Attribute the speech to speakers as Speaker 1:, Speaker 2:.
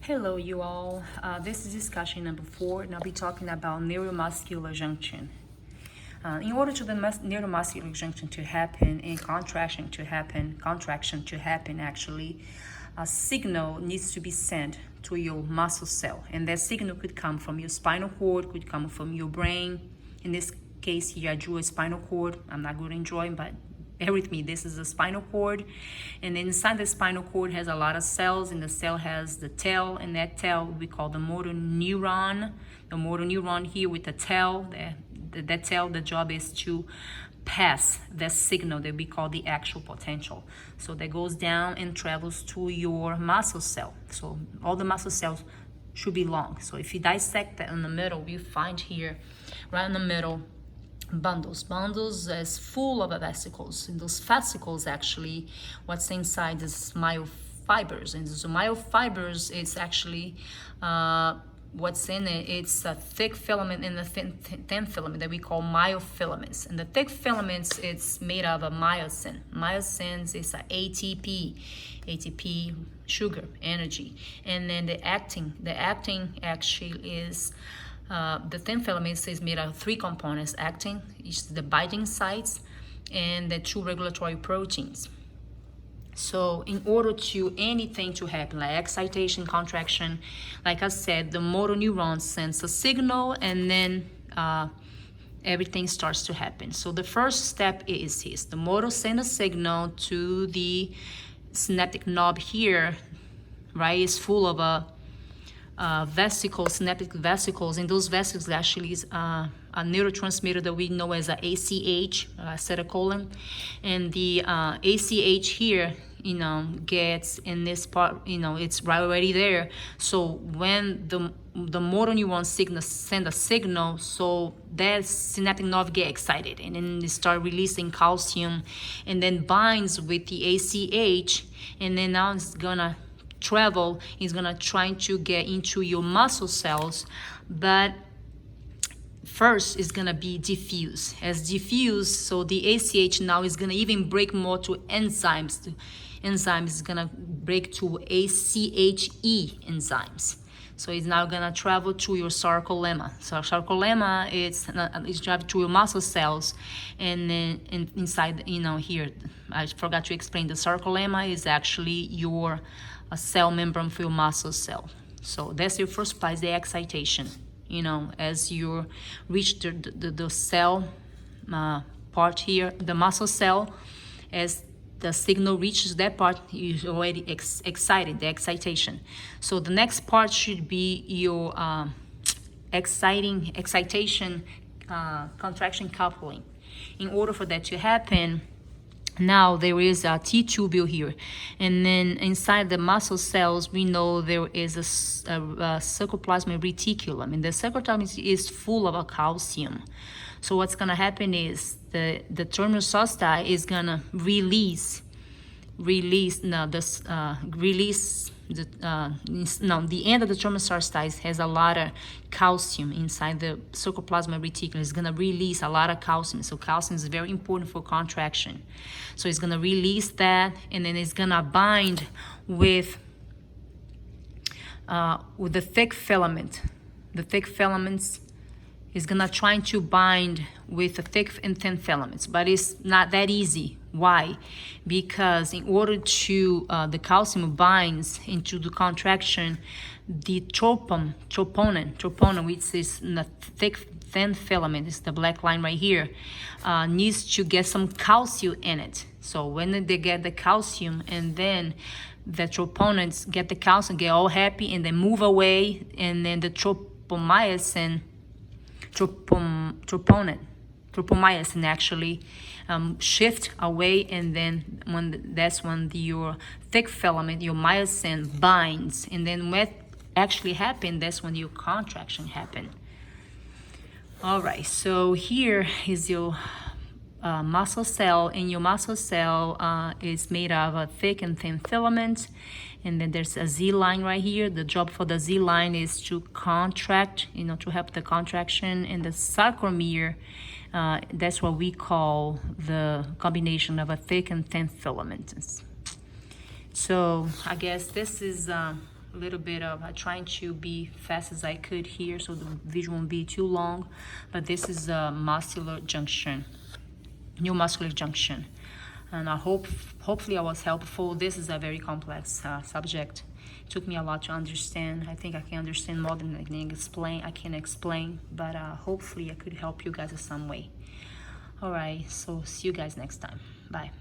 Speaker 1: Hello, you all. This is discussion number 4, and I'll be talking about neuromuscular junction. In order to the neuromuscular junction to happen and contraction to happen, actually, a signal needs to be sent to your muscle cell, and that signal could come from your spinal cord, could come from your brain. In this case here, I drew a spinal cord. I'm not good in drawing, but bear with me. This is a spinal cord, and inside the spinal cord has a lot of cells, and the cell has the tail, and that tail we call the motor neuron. The motor neuron here with the tail, that tail, the job is to pass that signal that we call the actual potential. So that goes down and travels to your muscle cell. So all the muscle cells should be long. So if you dissect that in the middle, we find here, right in the middle, bundles is full of vesicles, and those vesicles actually what's inside is myofibers, and those myofibers is actually what's in it. It's a thick filament and a thin filament that we call myofilaments, and the thick filaments it's made of a myosin. Myosins is a ATP sugar energy, and then the actin actually is the thin filaments is made of 3 components: actin, is the binding sites, and the 2 regulatory proteins. So in order to anything to happen, like excitation, contraction, like I said, the motor neuron sends a signal, and then everything starts to happen. So the first step is this: the motor sends a signal to the synaptic knob here, right? It's full of synaptic vesicles, and those vesicles actually is a neurotransmitter that we know as a ACH, acetylcholine, and the ACH here, gets in this part, it's right already there. So when the motor neuron send a signal, so that synaptic nerve get excited, and then they start releasing calcium, and then binds with the ACH, and then now it's gonna travel, is gonna try to get into your muscle cells, but first is gonna be diffuse. As diffuse, so the ACH now is gonna even break more to enzymes. Enzymes is gonna break to ACHE enzymes. So it's now gonna travel to your sarcolemma. So sarcolemma is travel to your muscle cells, and then inside, here, I forgot to explain. The sarcolemma is actually your cell membrane for your muscle cell. So that's your first part, the excitation. As you reach the cell part here, the muscle cell, as the signal reaches that part, you're already excited, the excitation. So the next part should be your excitation, contraction coupling. In order for that to happen, now there is a T-tubule here, and then inside the muscle cells we know there is a sarcoplasmic reticulum, and the sarcoplasm is full of calcium. So what's gonna happen is the terminal solstice is gonna release the end of the terminal solstice has a lot of calcium inside the sarcoplasmic reticulum. It's going to release a lot of calcium. So calcium is very important for contraction. So it's going to release that, and then it's going to bind with the thick filament. The thick filaments is going to try to bind with the thick and thin filaments, but it's not that easy. Why? Because in order to the calcium binds into the contraction, the troponin, which is the thin filament, is the black line right here, needs to get some calcium in it. So when they get the calcium, and then the troponins get the calcium, get all happy, and then move away, and then the tropomyosin actually shift away, and then that's when your thick filament, your myosin, binds, and then what actually happened, that's when your contraction happened. All right, so here is your muscle cell, and your muscle cell is made of a thick and thin filament, and then there's a Z line right here. The job for the Z line is to contract, to help the contraction, and the sarcomere, that's what we call the combination of a thick and thin filament. So I guess this is a little bit of trying to be fast as I could here so the video won't be too long. But this is a muscular junction, neuromuscular junction. And hopefully I was helpful. This is a very complex subject. It took me a lot to understand. I think I can understand more than I can explain, but hopefully I could help you guys in some way. All right, so see you guys next time. Bye.